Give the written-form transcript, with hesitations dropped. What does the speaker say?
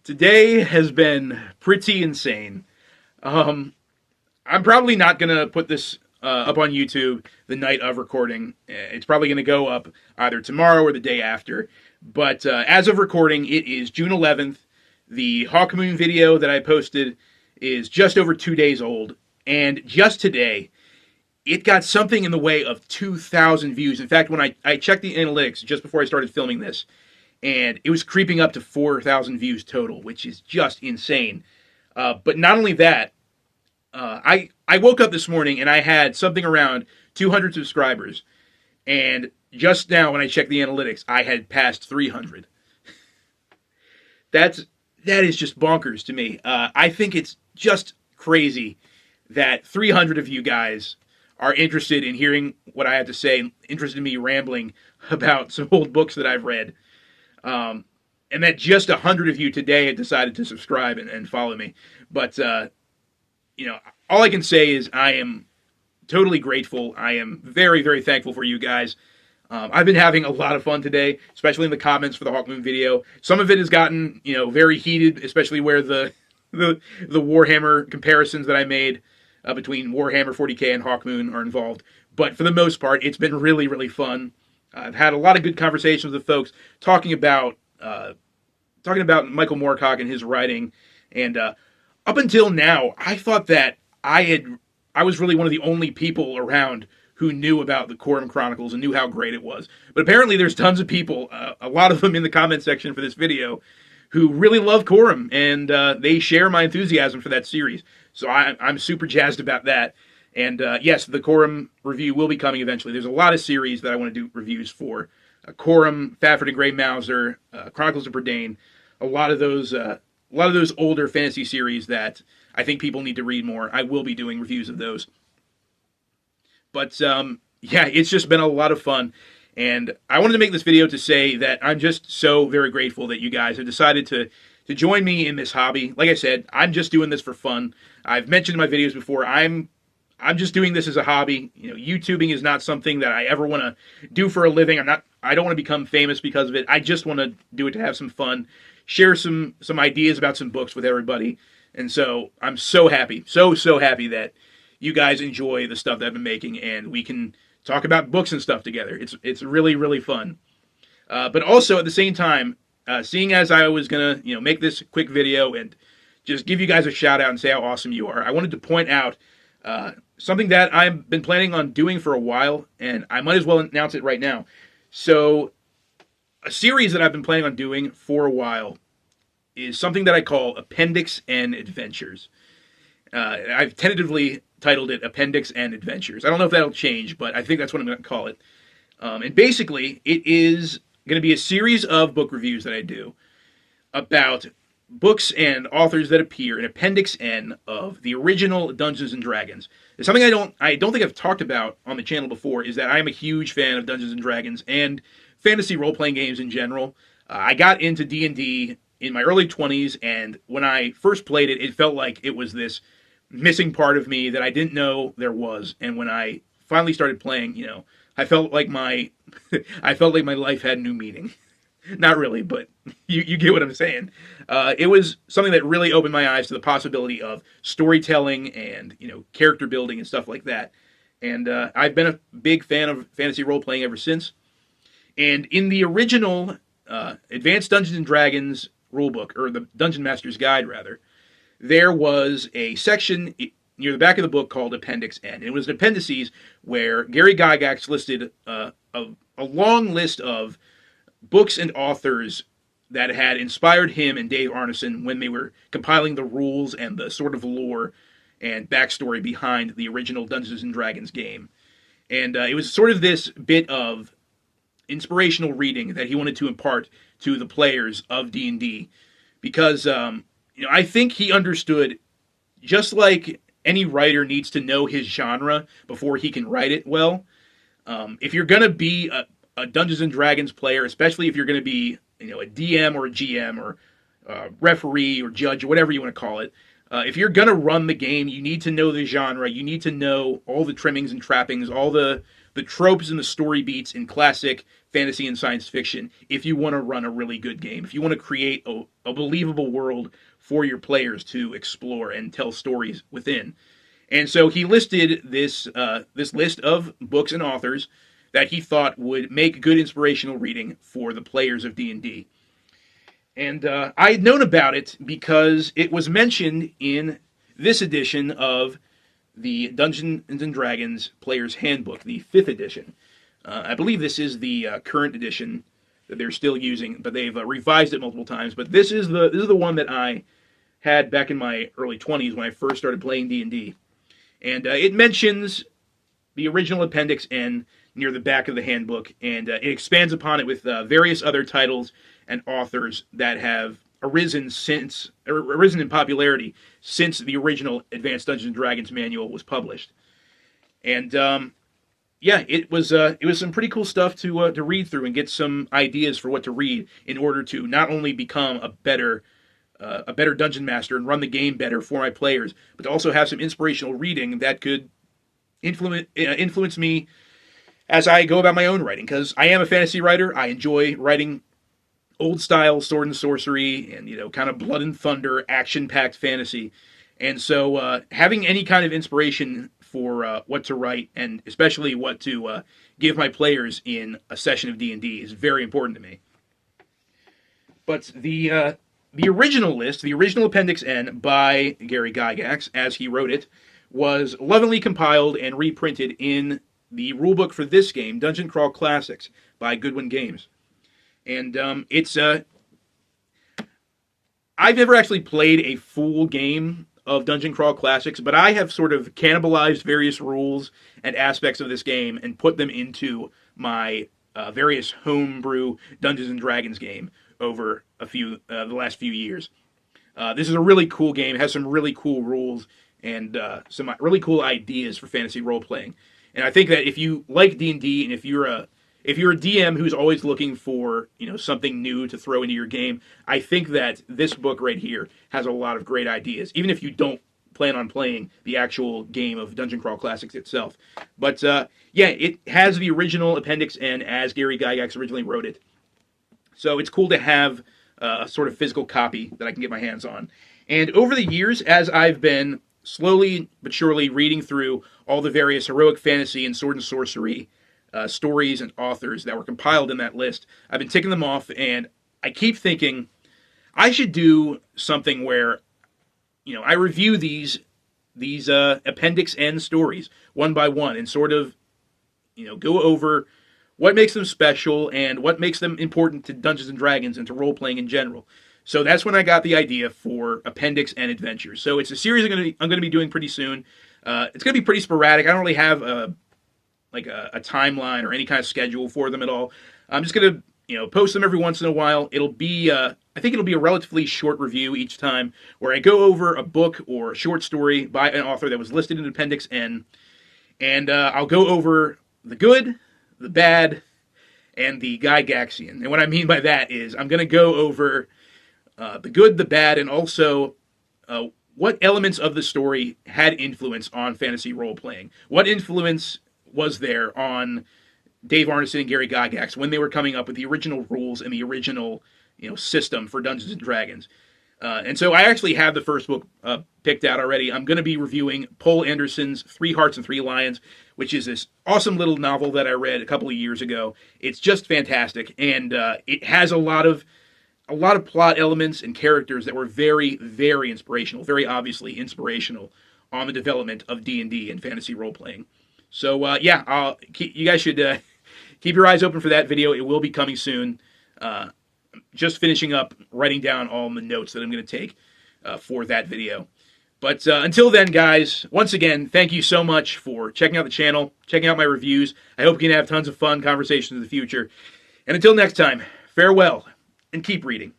Today has been pretty insane. Um, I'm probably not going to put this up on YouTube the night of recording. It's probably going to go up either tomorrow or the day after. But as of recording, it is June 11th. The Hawkmoon video that I posted is just over 2 days old. And just today, it got something in the way of 2,000 views. In fact, when I checked the analytics just before I started filming this, and it was creeping up to 4,000 views total, which is just insane. But not only that, I woke up this morning and I had something around 200 subscribers, and just now when I checked the analytics, I had passed 300. That is just bonkers to me. I think it's just crazy that 300 of you guys are interested in hearing what I have to say, interested in me rambling about some old books that I've read. And that just 100 of you today had decided to subscribe and follow me. But, all I can say is I am totally grateful. I am very, very thankful for you guys. I've been having a lot of fun today, especially in the comments for the Hawkmoon video. Some of it has gotten, very heated, especially where the Warhammer comparisons that I made between Warhammer 40K and Hawkmoon are involved. But for the most part, it's been really, really fun. I've had a lot of good conversations with folks talking about Michael Moorcock and his writing, and up until now, I thought that I was really one of the only people around who knew about the Corum Chronicles and knew how great it was. But apparently, there's tons of people, a lot of them in the comment section for this video, who really love Corum, and they share my enthusiasm for that series. So I'm super jazzed about that. And yes, the Corum review will be coming eventually. There's a lot of series that I want to do reviews for. Corum, Fafhrd and Grey Mouser, Chronicles of Prydain, a lot of those older fantasy series that I think people need to read more. I will be doing reviews of those. But yeah, it's just been a lot of fun. And I wanted to make this video to say that I'm just so very grateful that you guys have decided to join me in this hobby. Like I said, I'm just doing this for fun. I've mentioned in my videos before, I'm just doing this as a hobby. YouTubing is not something that I ever want to do for a living. I don't want to become famous because of it. I just want to do it to have some fun, share some ideas about some books with everybody. And so I'm so happy, so happy that you guys enjoy the stuff that I've been making, and we can talk about books and stuff together. It's really, really fun. But also at the same time, seeing as I was gonna make this quick video and just give you guys a shout out and say how awesome you are, I wanted to point out something that I've been planning on doing for a while, and I might as well announce it right now. So, a series that I've been planning on doing for a while is something that I call Appendix N Adventures. I've tentatively titled it Appendix N Adventures. I don't know if that'll change, but I think that's what I'm going to call it. And basically, it is going to be a series of book reviews that I do about books and authors that appear in Appendix N of the original Dungeons and Dragons. It's something I don't think I've talked about on the channel before, is that I'm a huge fan of Dungeons and Dragons and fantasy role-playing games in general. I got into D&D in my early 20s, and when I first played it, it felt like it was this missing part of me that I didn't know there was. And when I finally started playing, I felt like my life had new meaning. Not really, but you get what I'm saying. It was something that really opened my eyes to the possibility of storytelling and character building and stuff like that. And I've been a big fan of fantasy role playing ever since. And in the original Advanced Dungeons and Dragons rulebook, or the Dungeon Master's Guide rather, there was a section near the back of the book called Appendix N. It was an appendices where Gary Gygax listed a long list of books and authors that had inspired him and Dave Arneson when they were compiling the rules and the sort of lore and backstory behind the original Dungeons and Dragons game. And it was sort of this bit of inspirational reading that he wanted to impart to the players of D&D, because I think he understood, just like any writer needs to know his genre before he can write it well. If you're going to be a Dungeons and Dragons player, especially if you're going to be a DM or a GM or referee or judge or whatever you want to call it, If you're gonna run the game, you need to know the genre. You need to know all the trimmings and trappings, all the tropes and the story beats in classic fantasy and science fiction. If you want to run a really good game, if you want to create a believable world for your players to explore and tell stories within. And so he listed this list of books and authors that he thought would make good inspirational reading for the players of D&D. And I had known about it because it was mentioned in this edition of the Dungeons and Dragons Player's Handbook, the 5th edition. I believe this is the current edition that they're still using, but they've revised it multiple times. But this is the one that I had back in my early 20s when I first started playing D&D. And it mentions the original Appendix N near the back of the handbook, and it expands upon it with various other titles and authors that have arisen in popularity since the original Advanced Dungeons and Dragons manual was published. And yeah, it was some pretty cool stuff to read through and get some ideas for what to read in order to not only become a better dungeon master and run the game better for my players, but to also have some inspirational reading that could influence me as I go about my own writing. Because I am a fantasy writer. I enjoy writing old style sword and sorcery and kind of blood and thunder action packed fantasy. And so having any kind of inspiration for what to write, and especially what to give my players in a session of D&D, is very important to me. But the original list, the original Appendix N by Gary Gygax, as he wrote it, was lovingly compiled and reprinted in the rulebook for this game, Dungeon Crawl Classics, by Goodwin Games. And I've never actually played a full game of Dungeon Crawl Classics, but I have sort of cannibalized various rules and aspects of this game and put them into my various homebrew Dungeons and Dragons game over the last few years. This is a really cool game. It has some really cool rules and some really cool ideas for fantasy role playing. And I think that if you like D&D and if you're a DM who's always looking for something new to throw into your game, I think that this book right here has a lot of great ideas, even if you don't plan on playing the actual game of Dungeon Crawl Classics itself. But yeah, it has the original Appendix N as Gary Gygax originally wrote it. So it's cool to have a sort of physical copy that I can get my hands on. And over the years, as I've been slowly but surely reading through all the various heroic fantasy and sword and sorcery stories and authors that were compiled in that list, I've been ticking them off, and I keep thinking I should do something where I review these Appendix N stories one by one and sort of go over what makes them special and what makes them important to Dungeons and Dragons and to role playing in general. So that's when I got the idea for Appendix N Adventures. So it's a series I'm going to be doing pretty soon. It's going to be pretty sporadic. I don't really have a timeline or any kind of schedule for them at all. I'm just going to post them every once in a while. It'll be I think it'll be a relatively short review each time, where I go over a book or a short story by an author that was listed in Appendix N, and I'll go over the good, the bad, and the Gygaxian. And what I mean by that is I'm going to go over the good, the bad, and also what elements of the story had influence on fantasy role-playing. What influence was there on Dave Arneson and Gary Gygax when they were coming up with the original rules and the original system for Dungeons and Dragons. And so I actually have the first book picked out already. I'm going to be reviewing Poul Anderson's 3 Hearts and 3 Lions, which is this awesome little novel that I read a couple of years ago. It's just fantastic, and it has a lot of plot elements and characters that were very, very inspirational, very obviously inspirational on the development of D&D and fantasy role-playing. So, yeah, you guys should keep your eyes open for that video. It will be coming soon. Just finishing up writing down all the notes that I'm going to take for that video. But until then, guys, once again, thank you so much for checking out the channel, checking out my reviews. I hope you can have tons of fun conversations in the future. And until next time, farewell, and keep reading.